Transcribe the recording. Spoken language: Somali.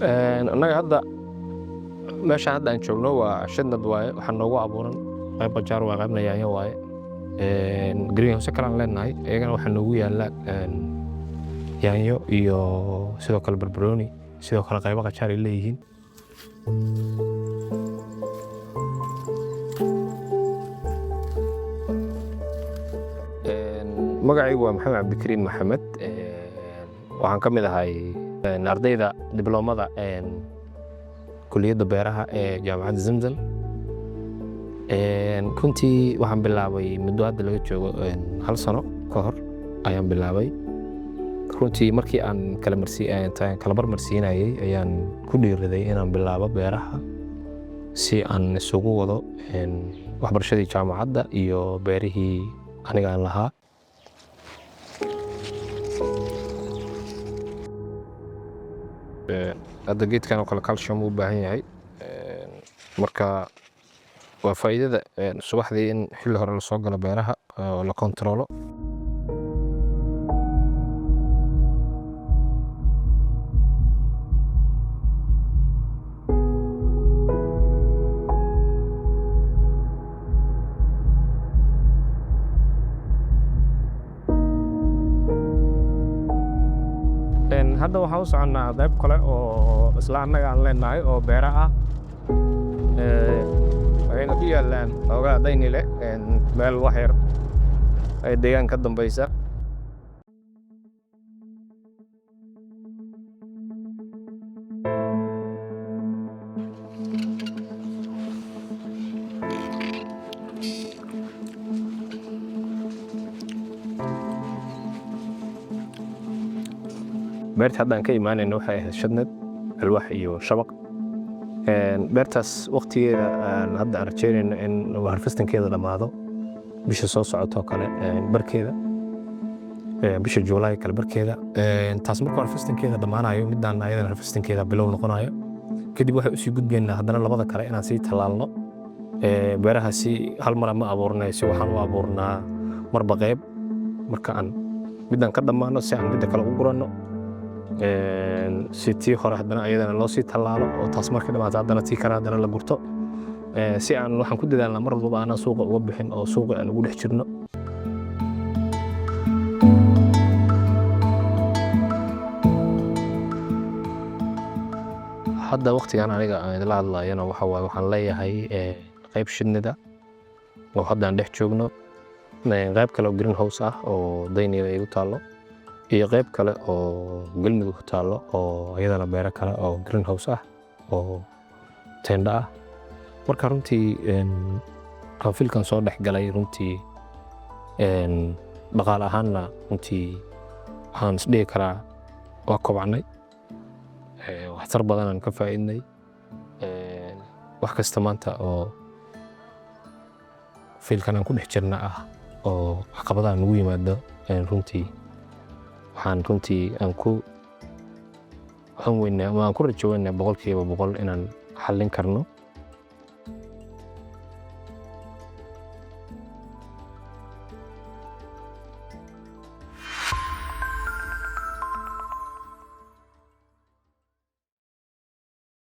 annaga hadda meeshaan hadda aan joogno waa shidnad waaye waxaa noogu abuuran qayb qajaar waa qaybna yaanyo waaye greenhouse kale aan leenahay iyagana waxaa noogu yaalla yaanyo iyo sidoo kale barbarooni sidoo kale qaybo qajaar ay leeyihiin magacaygu waa maxamed cabdikariim maxamed waxaan ka mid ahay ardayda dibloomada kuliyadda beeraha ee jaamacadda Zamzam runtii waxaan bilaabay muddo hadda laga joogo 1 sano ka hor ayaan bilaabay runtii markii aan kala marmarsiinayay ayaan ku dhiiriday inaan bilaabo beeraha si aan isugu wado waxbarashadii jaamacadda iyo beerihii aniga aan lahaa hadda geedkan oo kale calcium u baahan yahay marka waa faa'iidada subaxdii in xilli hore la soo galo beeraha oo la kontrolo hadda waxaan u soconnaa qayb kale oo isla annaga aan leenahay oo beera ah waxayna ku yaallaan xoogaa daynile meel wax yar ay deegaan ka dambaysa beerta haddaan ka imaanayno waxay ahayd shadnad alwaax iyo shabaq beertaas waqtigeeda hadda aan rajeynayno in harfestankeeda dhammaado bisha soo socotoo kale barkeeda bisha Juulaay kale barkeeda taas markuu harfestankeeda dhammaanayo midaan ayadana harfestankeeda bilow noqonayo kadib waxay usii gudbeynaa haddana labada kale inaan sii tallaalno beeraha si hal mar ma abuurnay si waxaan u abuurnaa marba qayb marka aan midaan ka dhammaano si aan midda kale u guranno si tii hore haddana ayadana loo sii tallaalo oo taas markay dhamaato haddana tii kale haddana la gurto si aan waxaan ku dadaalnaa mar walbaba aanan suuqa uga bixin oo suuqa aan ugu dhex jirno hadda waqtigan aniga aan idila hadlayana waxa waaye waxaan leeyahay qayb shidnida oo hadda aan dhex joogno qayb kale oo greenhouse ah oo dayniyada igu taallo iyo qayb kale oo galmudug ku taallo oo ayadana beero kale oo greenhouse ah oo tenda ah marka runtii qaafilkan soo dhex galay runtii dhaqaale ahaanna runtii waxaan isdhihi karaa waa kobcnay waxtar badan aan ka faa'iidnay wax kasta maanta oo fiilkan aan ku dhex jirna ah oo caqabadaha nagu yimaado runtii waxaan runtii aan ku rajo weynaa 100% inaan xallin karno